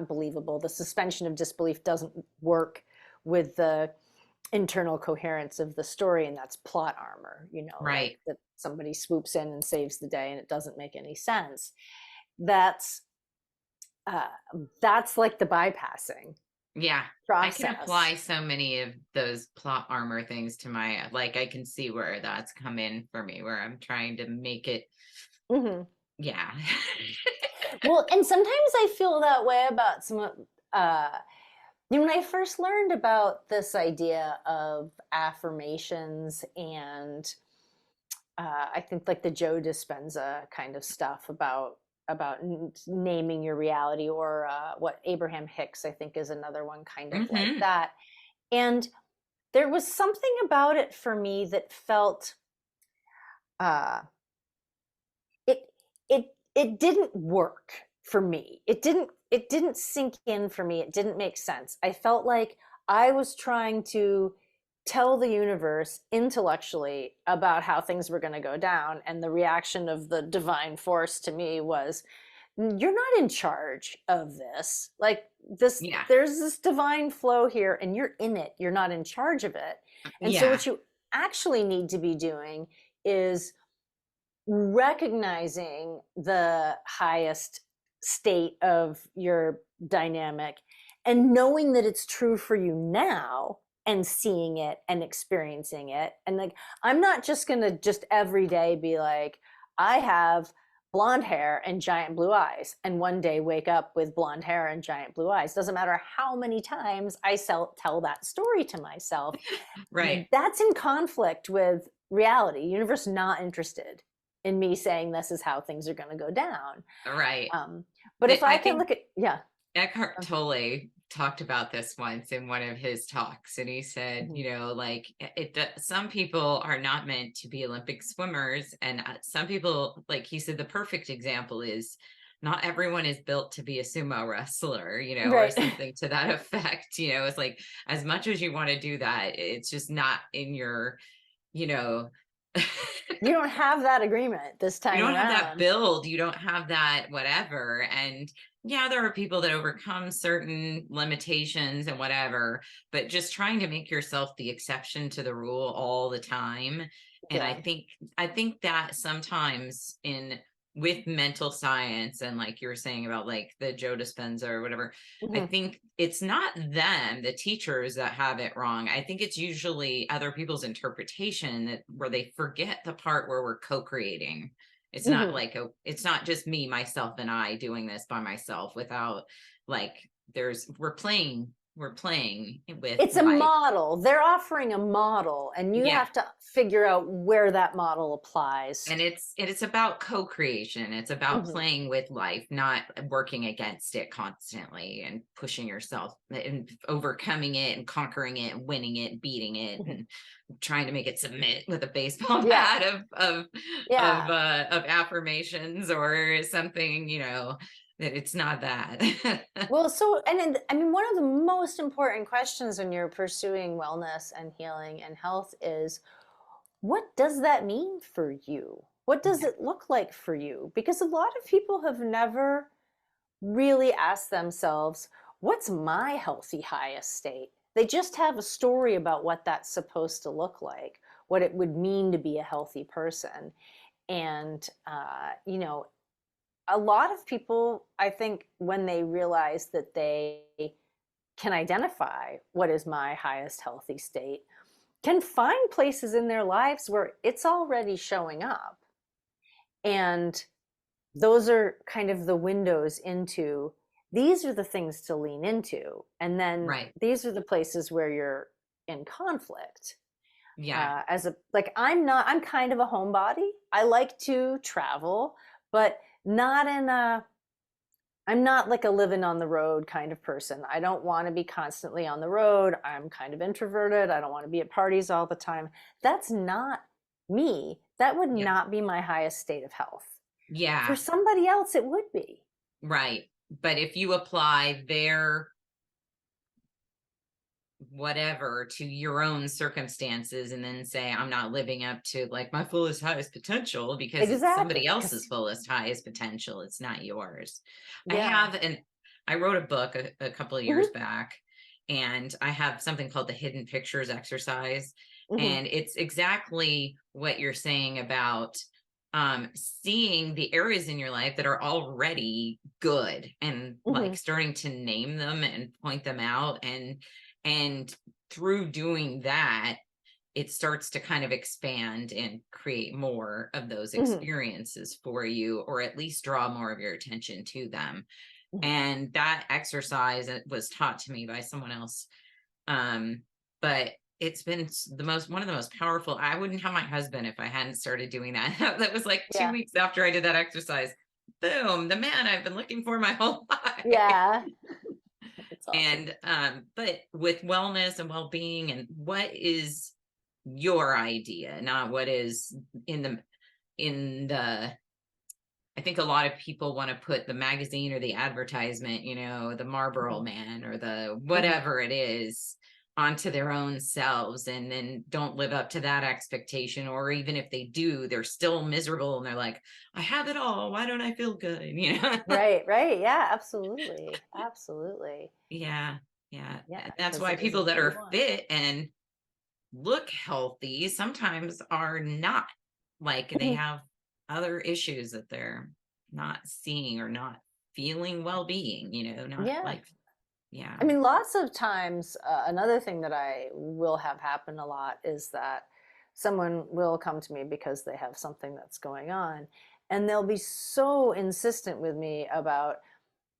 believable. The suspension of disbelief doesn't work with the internal coherence of the story, and that's plot armor, like Right. that somebody swoops in and saves the day and it doesn't make any sense. That's uh, that's like the bypassing Yeah. I can process. apply so many of those plot armor things to my, like, I can see where that's come in for me, where I'm trying to make it. Hmm. Yeah. Well, and sometimes I feel that way about uh, when I first learned about this idea of affirmations and I think like the Joe Dispenza kind of stuff about naming your reality, or what Abraham Hicks I think is another one kind of like Hmm. that. And there was something about it for me that felt uh, it it didn't work for me. It didn't sink in for me. It didn't make sense. I felt like I was trying to tell the universe intellectually about how things were going to go down, and the reaction of the divine force to me was, you're not in charge of this. Like, this, Yeah. there's this divine flow here and you're in it, you're not in charge of it. And so Yeah. what you actually need to be doing is recognizing the highest state of your dynamic and knowing that it's true for you now, and seeing it and experiencing it. And like, I'm not just going to just every day be like, I have blonde hair and giant blue eyes, and one day wake up with blonde hair and giant blue eyes. Doesn't matter how many times I tell that story to myself. Right. That's in conflict with reality. Universe not interested in me saying this is how things are going to go down. Right. Um, but if I I can think look at, yeah. Eckhart Tolle talked about this once in one of his talks, and he said, Mhm. like, some people are not meant to be Olympic swimmers, and some people, like he said, the perfect example is not everyone is built to be a sumo wrestler, or Right. something to that effect. It's like, as much as you want to do that, it's just not in your, you know. You don't have that agreement this You time don't have that around. build, you don't have that whatever. And yeah, there are people that overcome certain limitations and whatever, but just trying to make yourself the exception to the rule all the time. And Yeah. I think that sometimes in with mental science, and like you were saying about like the Joe Dispenza or whatever, I Hmm. think it's not them, the teachers, that have it wrong. I think it's usually other people's interpretation, that where they forget the part where we're co-creating. It's not Hmm. like it's not just me, myself, and I doing this by myself without, like, we're playing with It's a life. model. They're offering a model, and you Yeah. have to figure out where that model applies. And it's about co-creation. It's about Hmm. playing with life, not working against it constantly and pushing yourself and overcoming it and conquering it and winning it, beating it, Hmm. and trying to make it submit with a baseball Yeah. bat Yeah. of affirmations or something, that it's not that. Well, so, and then, I mean, one of the most important questions when you're pursuing wellness and healing and health is, what does that mean for you? What does Yeah. it look like for you? Because a lot of people have never really asked themselves, what's my healthy highest state? They just have a story about what that's supposed to look like, what it would mean to be a healthy person. And, a lot of people, I think, when they realize that they can identify what is my highest healthy state, can find places in their lives where it's already showing up. And those are kind of the windows into, these are the things to lean into. And then Right. these are the places where you're in conflict. Yeah. As a like I'm kind of a homebody. I like to travel, but not in a I'm not like a living on the road kind of person. I don't want to be constantly on the road. I'm kind of introverted. I don't want to be at parties all the time. That's not me. That would Yeah. not be my highest state of health. For Yeah. somebody else, it would be. Right. But if you apply their whatever to your own circumstances and then say, I'm not living up to like my fullest, highest potential because it's somebody Exactly. else's Because, fullest, highest potential. It's not yours. yeah. I wrote a book a couple of years Hmm. back, and I have something called the hidden pictures exercise. Hmm. And it's exactly what you're saying about seeing the areas in your life that are already good and like Hmm. starting to name them and point them out, and through doing that, it starts to kind of expand and create more of those Hmm. experiences for you, or at least draw more of your attention to them. Hmm. And that exercise was taught to me by someone else. But it's been the most one of the most powerful. I wouldn't have my husband if I hadn't started doing that. That was like two Yeah. weeks after I did that exercise. Boom, the man I've been looking for my whole life. Yeah. It's awesome. And but with wellness and well-being, and what is your idea, not what is in the I think a lot of people want to put the magazine or the advertisement, the Marlboro Hmm. man or the Hmm. whatever it is, onto their own selves, and then don't live up to that expectation. Or even if they do, they're still miserable and they're like, I have it all. Why don't I feel good? Right, right. Yeah, absolutely. Absolutely. Yeah. Yeah. Yeah, And that's because why it people isn't that what you are want. fit and look healthy sometimes are not, like they have other issues that they're not seeing or not feeling well-being, not Yeah. like, yeah. I mean, lots of times, another thing that I will have happen a lot is that someone will come to me because they have something that's going on, and they'll be so insistent with me about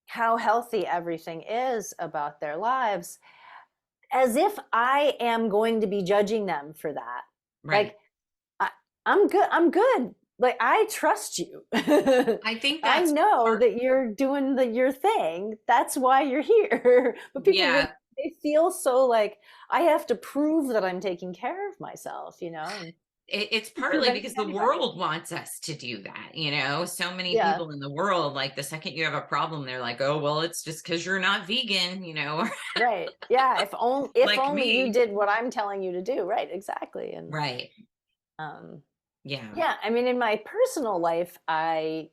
how healthy everything is about their lives, as if I am going to be judging them for that. Right. Like, I, I'm good. I'm good. Like, I trust you. I think I that's know part. that you're doing your thing. That's why you're here. But people, when Yeah, they feel so like I have to prove that I'm taking care of myself, and it's prove partly anything because to the anybody. world wants us to do that. So many Yeah, people in the world, like the second you have a problem, they're like, oh well, it's just because you're not vegan, or right. Yeah, if like only you me. did what I'm telling you to do. Right, exactly. And Right. um, Yeah. yeah, I mean, in my personal life, I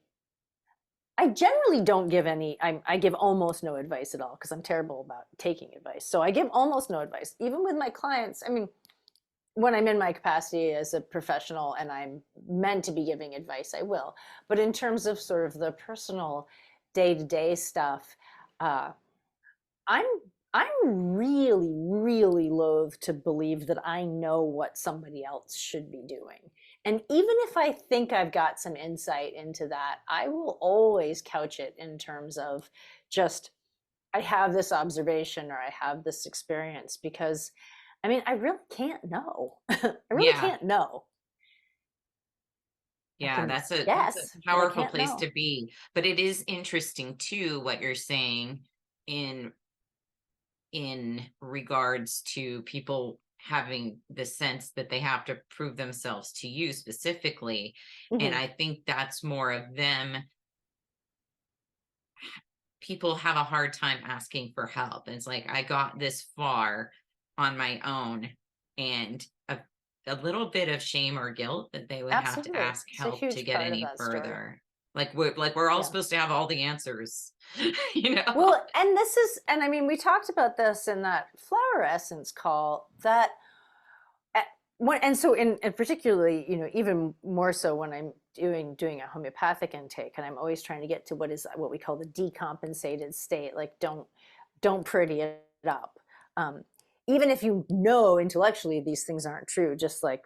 generally don't give any. I give almost no advice at all because I'm terrible about taking advice. So I give almost no advice, even with my clients. I mean, when I'm in my capacity as a professional and I'm meant to be giving advice, I will. But in terms of sort of the personal day to day stuff, uh, I'm I'm really, really loath to believe that I know what somebody else should be doing. And even if I think I've got some insight into that, I will always couch it in terms of just, I have this observation or I have this experience because I mean, I really can't know. I really Yeah. can't know. I Yeah, can that's a guess, but I powerful can't place know. to be. But it is interesting too what you're saying in regards to people having the sense that they have to prove themselves to you specifically. And Hmm. I think that's more of them. People have a hard time asking for help. It's like, I got this far on my own, and a little bit of shame or guilt that they would have to Absolutely. ask It's a help to huge get part of any that story. further. Like we're all Yeah. supposed to have all the answers, you know? Well, and this is, and I mean, we talked about this in that flower essence call that, and so and particularly, even more so when I'm doing a homeopathic intake, and I'm always trying to get to what we call the decompensated state. Like, don't pretty it up. Um, Even if you know intellectually these things aren't true, just like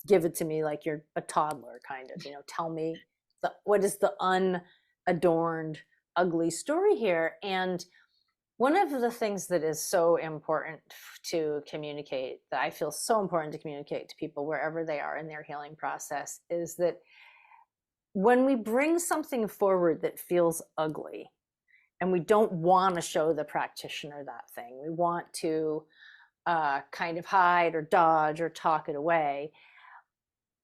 give it to me like you're a toddler, kind of. Tell me what is the unadorned, ugly story here, and One of the things that is so important to communicate, that I feel so important to communicate to people wherever they are in their healing process, is that when we bring something forward that feels ugly, and we don't want to show the practitioner that thing, we want to kind of hide or dodge or talk it away.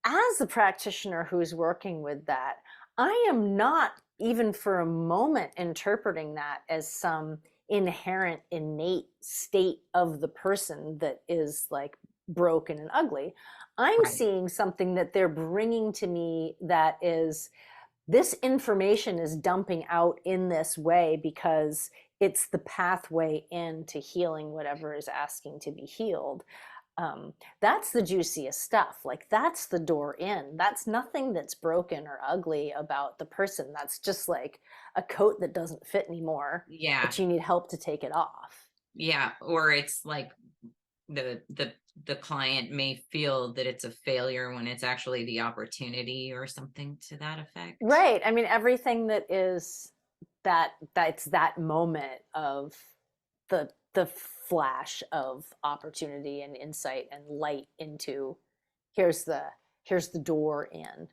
As the practitioner who's working with that, I am not even for a moment interpreting that as some inherent, innate state of the person that is like broken and ugly. I'm Right. seeing something that they're bringing to me that is, this information is dumping out in this way because it's the pathway into healing whatever is asking to be healed. That's the juiciest stuff. Like, that's the door in. That's nothing that's broken or ugly about the person. That's just like a coat that doesn't fit anymore, Yeah. but you need help to take it off. Yeah. Or it's like the client may feel that it's a failure when it's actually the opportunity or something to that effect. Right. I mean, everything that is that's that moment of the flash of opportunity and insight and light into, here's the here's the door in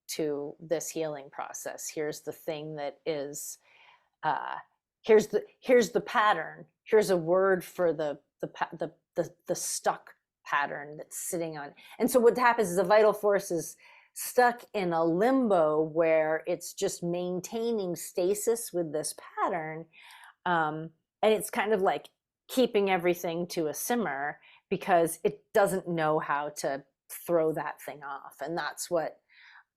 to this healing process. Here's the thing that is, uh, here's the pattern. Here's a word for the stuck pattern that's sitting on. And so what happens is a vital force is stuck in a limbo where it's just maintaining stasis with this pattern. And it's kind of like keeping everything to a simmer because it doesn't know how to throw that thing off. And that's what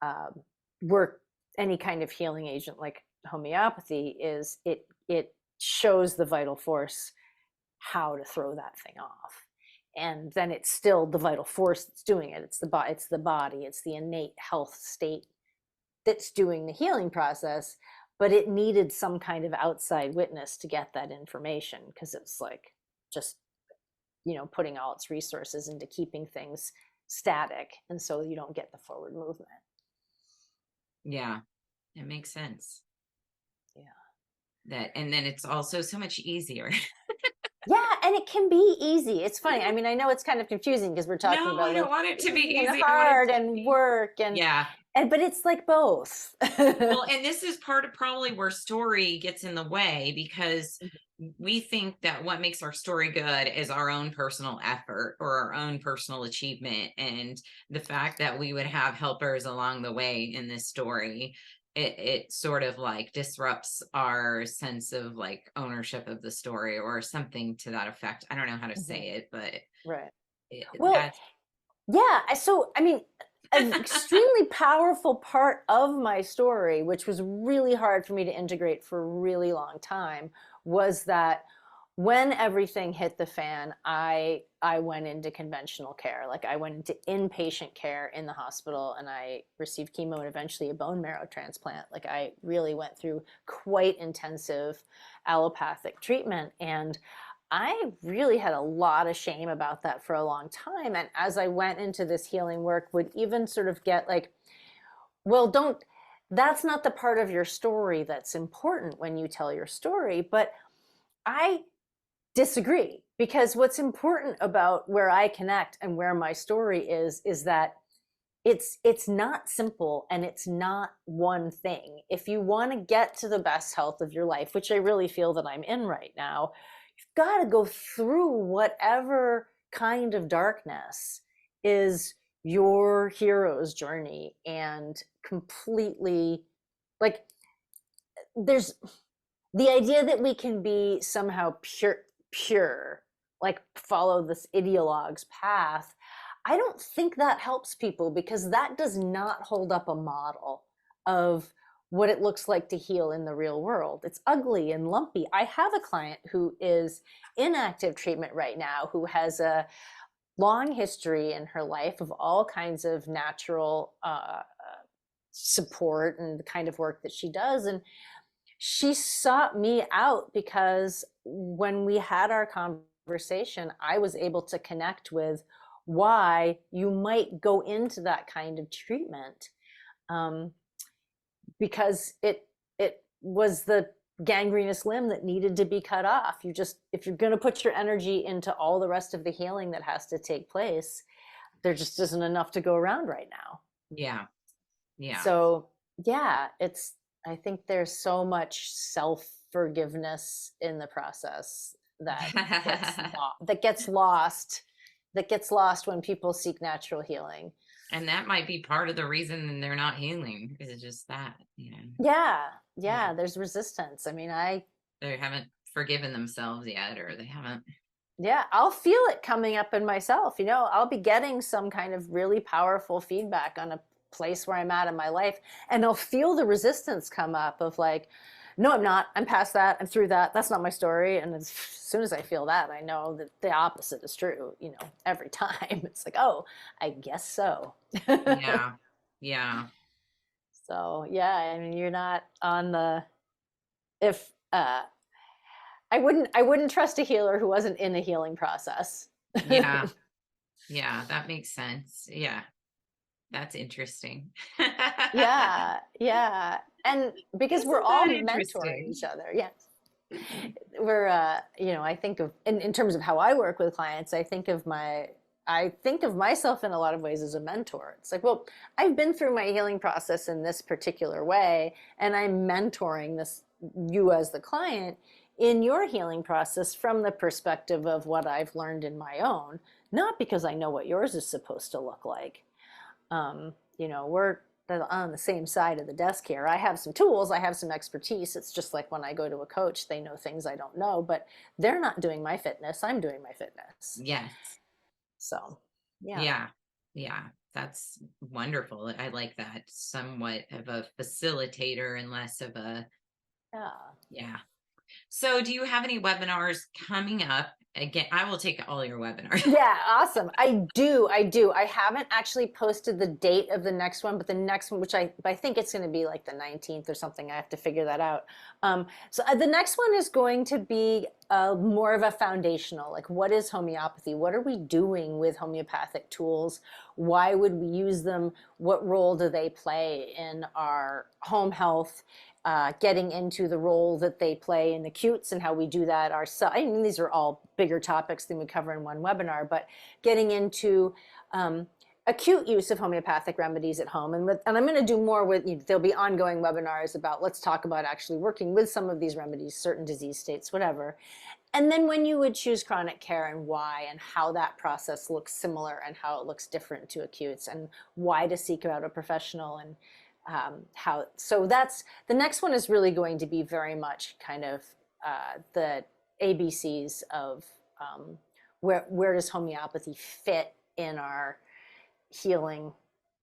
um, work, any kind of healing agent like homeopathy is. It shows the vital force how to throw that thing off, and then it's still the vital force that's doing it. It's the body, it's the innate health state that's doing the healing process, but it needed some kind of outside witness to get that information because it's like just, putting all its resources into keeping things static, and so you don't get the forward movement. Yeah. It makes sense. Yeah. That and then it's also so much easier. Yeah, and it can be easy. It's funny. I mean, I know it's kind of confusing because we're talking No, about I don't like want it to be easy and easy. I want it hard to and be work yeah. and but it's like both. Well, and this is part of probably where story gets in the way because we think that what makes our story good is our own personal effort or our own personal achievement. And the fact that we would have helpers along the way in this story, it sort of like disrupts our sense of like ownership of the story or something to that effect. I don't know how to say Mhm. it, but Right. it, Well, that's yeah. So, I mean, an extremely powerful part of my story, which was really hard for me to integrate for a really long time, was that when everything hit the fan, I went into conventional care. Like, I went into inpatient care in the hospital, and I received chemo and eventually a bone marrow transplant. Like, I really went through quite intensive allopathic treatment, and I really had a lot of shame about that for a long time. And as I went into this healing work, would even sort of get like, well, don't, that's not the part of your story that's important when you tell your story. But I disagree, because what's important about where I connect and where my story is that it's not simple, and it's not one thing. If you want to get to the best health of your life, which I really feel that I'm in right now, you've got to go through whatever kind of darkness is your hero's journey, and completely, like, there's the idea that we can be somehow pure, like follow this ideologue's path. I don't think that helps people, because that does not hold up a model of what it looks like to heal in the real world. It's ugly and lumpy. I have a client who is in active treatment right now, who has a long history in her life of all kinds of natural support and the kind of work that she does. And she sought me out because when we had our conversation, I was able to connect with why you might go into that kind of treatment, um, because it was gangrenous limb that needed to be cut off. You just, if you're going to put your energy into all the rest of the healing that has to take place, there just isn't enough to go around right now. Yeah. Yeah. So yeah, I think there's so much self-forgiveness in the process that gets lost when people seek natural healing. And that might be part of the reason they're not healing, is just that, you know. Yeah, there's resistance. I mean, they haven't forgiven themselves yet, or they haven't. Yeah, I'll feel it coming up in myself. You know, I'll be getting some kind of really powerful feedback on a place where I'm at in my life, and I'll feel the resistance come up of like, no, I'm not. I'm past that. I'm through that. That's not my story. And as soon as I feel that, I know that the opposite is true, you know, every time. It's like, oh, I guess so. Yeah. Yeah. So, yeah, I mean, you're not on the, if, I wouldn't trust a healer who wasn't in a healing process. Yeah. Yeah. That makes sense. Yeah. That's interesting. Yeah. And because Isn't we're all that mentoring interesting? each other. Yes. We're you know, I think of in terms of how I work with clients, I think of myself in a lot of ways as a mentor. It's like, well, I've been through my healing process in this particular way, and I'm mentoring you as the client in your healing process from the perspective of what I've learned in my own, not because I know what yours is supposed to look like. You know, we're on the same side of the desk here. I have some tools, I have some expertise. It's just like when I go to a coach, they know things I don't know, but they're not doing my fitness, I'm doing my fitness. Yes. So, yeah. Yeah. Yeah. That's wonderful. I like that. Somewhat of a facilitator and less of a, Yeah. yeah. So do you have any webinars coming up? Again, I will take all your webinars. Yeah, awesome. I do. I haven't actually posted the date of the next one, but the next one, which I think it's going to be like the 19th or something. I have to figure that out. The next one is going to be more of a foundational, like what is homeopathy? What are we doing with homeopathic tools? Why would we use them? What role do they play in our home health? Getting into the role that they play in acutes and how we do that ourselves. I mean, these are all bigger topics than we cover in one webinar, but getting into acute use of homeopathic remedies at home. And I'm going to do more with, there'll be ongoing webinars about, let's talk about actually working with some of these remedies, certain disease states, whatever. And then when you would choose chronic care and why, and how that process looks similar and how it looks different to acutes, and why to seek out a professional, and so that's the next one is really going to be very much kind of the ABCs of where does homeopathy fit in our healing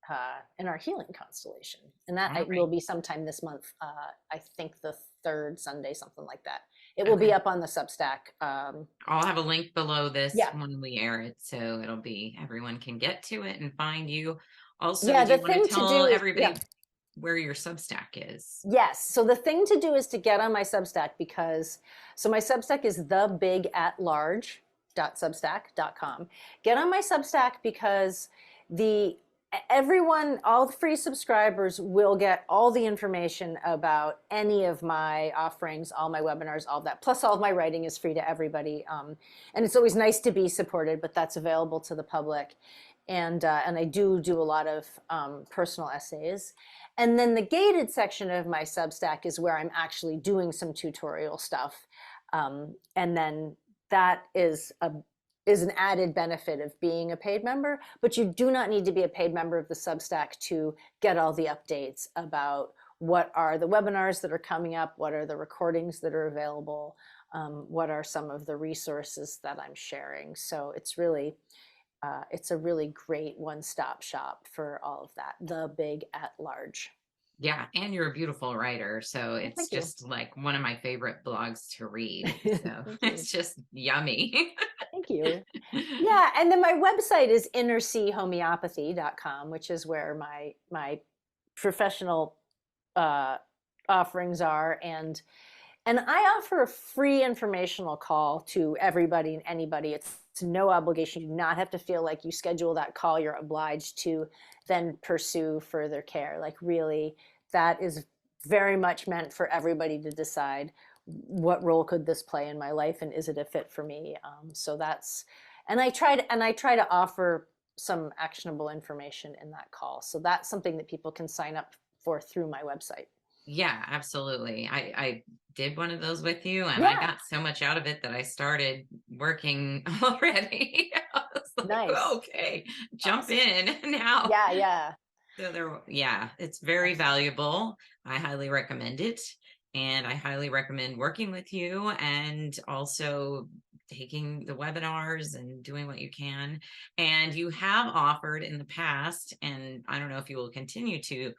constellation, and that will be sometime this month. I think the third Sunday, something like that. It will be up on the Substack. I'll have a link below this Yeah. when we air it, so it'll be, everyone can get to it and find you. Also, Yeah, do you the want thing to to tell do is, everybody where your Substack is? Yes. So the thing to do is to get on my Substack, because my Substack is thebigatlarge.substack.com. Get on my Substack because all the free subscribers will get all the information about any of my offerings, all my webinars, all that. Plus all of my writing is free to everybody. And it's always nice to be supported, but that's available to the public. And I do a lot of personal essays. And then the gated section of my Substack is where I'm actually doing some tutorial stuff. And then that is an added benefit of being a paid member, but you do not need to be a paid member of the Substack to get all the updates about what are the webinars that are coming up, what are the recordings that are available, what are some of the resources that I'm sharing. So it's a really great one-stop shop for all of that. The Big at Large. Yeah, and you're a beautiful writer, so it's just like one of my favorite blogs to read. So it's just yummy. Thank you. Yeah, and then my website is innerseahomeopathy.com, which is where my professional offerings are, and I offer a free informational call to everybody and anybody. It's no obligation. You do not have to feel like you schedule that call. You're obliged to then pursue further care. Like really, that is very much meant for everybody to decide what role could this play in my life and is it a fit for me. So that's, and I try to offer some actionable information in that call. So that's something that people can sign up for through my website. Yeah, absolutely. I did one of those with you, and I Yeah, got so much out of it that I started working already. I was like, nice. okay, jump Awesome. in now. Yeah, yeah. So there, yeah, it's very Absolutely. valuable. I highly recommend it. And I highly recommend working with you and also taking the webinars and doing what you can. And you have offered in the past, and I don't know if you will continue to,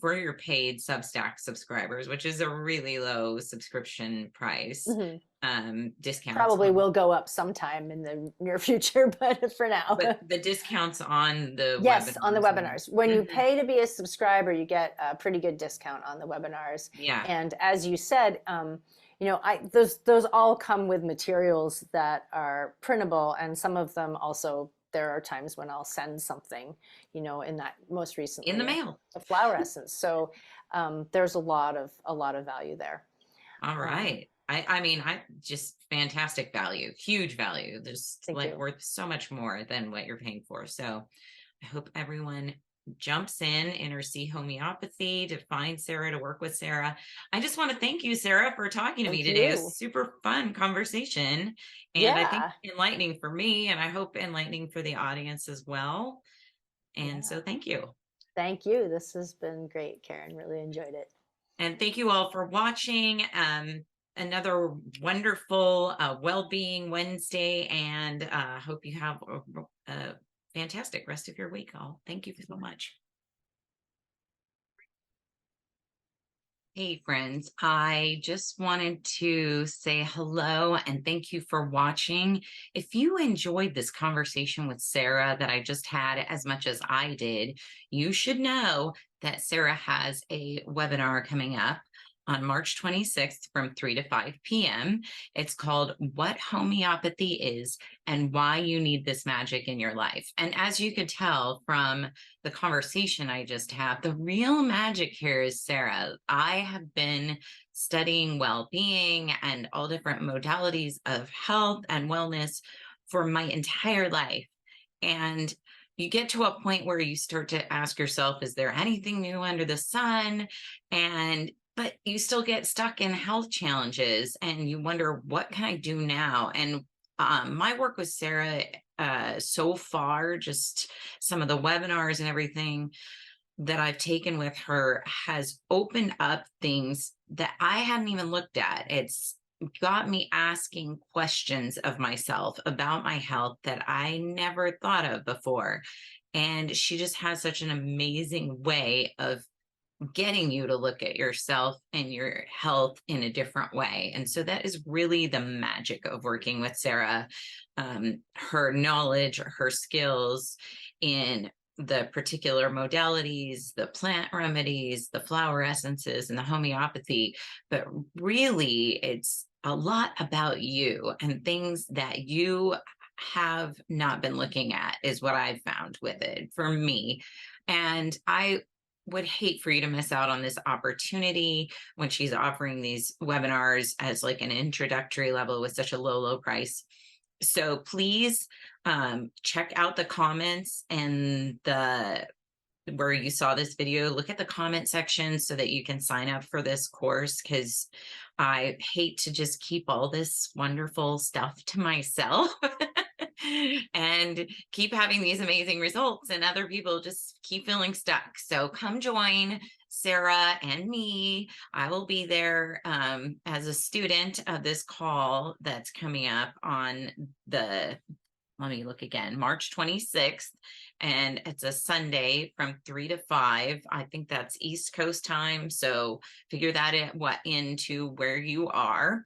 for your paid Substack subscribers, which is a really low subscription price, Hmm. discounts Probably on, will go up sometime in the near future, but for now. but the discounts on the Yes, on the webinars and webinars. When you Mhm. pay to be a subscriber, you get a pretty good discount on the webinars. Yeah. And as you said, those all come with materials that are printable, and some of them also. There are times when I'll send something, in that most In the recently mail. a flower essence. So there's a lot of value there. All Um, right. I mean, I just fantastic value, huge value. There's thank like you. worth so much more than what you're paying for. So I hope everyone jumps in or see homeopathy to find Sarah, to work with Sarah. I just want to thank you, Sarah, for talking to me Thank today. It was a you. super fun conversation. And I think Yeah, enlightening for me, and I hope enlightening for the audience as well. And yeah. so thank you. Thank you. This has been great, Karen. Really enjoyed it. And thank you all for watching. Another wonderful well-being Wednesday, and hope you have a fantastic rest of your week. All thank you so much. Hey friends, I just wanted to say hello and thank you for watching. If you enjoyed this conversation with Sarah that I just had as much as I did, you should know that Sarah has a webinar coming up on March 26th from 3 to 5 p.m. It's called What Homeopathy Is and Why You Need This Magic in Your Life. And as you could tell from the conversation I just had, the real magic here is Sarah. I have been studying well-being and all different modalities of health and wellness for my entire life. And you get to a point where you start to ask yourself, is there anything new under the sun? But you still get stuck in health challenges and you wonder, what can I do now? And my work with Sarah so far, just some of the webinars and everything that I've taken with her has opened up things that I hadn't even looked at. It's got me asking questions of myself about my health that I never thought of before. And she just has such an amazing way of getting you to look at yourself and your health in a different way. And so that is really the magic of working with Sarah. Her knowledge, her skills in the particular modalities, the plant remedies, the flower essences, and the homeopathy. But really, it's a lot about you and things that you have not been looking at, is what I've found with it for me. And I would hate for you to miss out on this opportunity when she's offering these webinars as like an introductory level with such a low price. So please check out the comments and the where you saw this video. Look at the comment section so that you can sign up for this course, because I hate to just keep all this wonderful stuff to myself and keep having these amazing results and other people just keep feeling stuck. So come join Sarah and me. I will be there as a student of this call that's coming up on the, let me look again, March 26th. And it's a Sunday from 3 to 5. I think that's East Coast time. So figure that into where you are.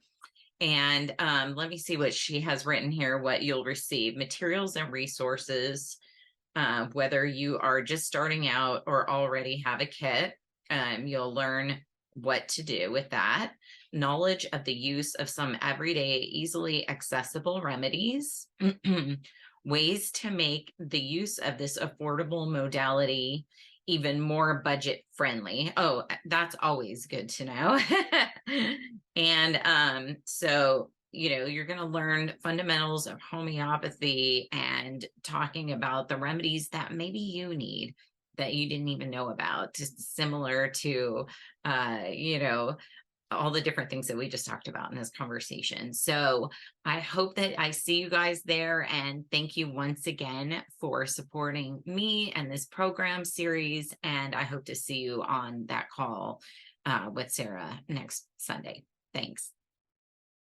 And let me see what she has written here, what you'll receive: materials and resources, whether you are just starting out or already have a kit. You'll learn what to do with that. Knowledge of the use of some everyday, easily accessible remedies. Ways to make the use of this affordable modality even more budget friendly. Oh, that's always good to know. And so, you're going to learn fundamentals of homeopathy and talking about the remedies that maybe you need that you didn't even know about, just similar to, all the different things that we just talked about in this conversation. So I hope that I see you guys there. And thank you once again for supporting me and this program series. And I hope to see you on that call with Sarah next Sunday. Thanks.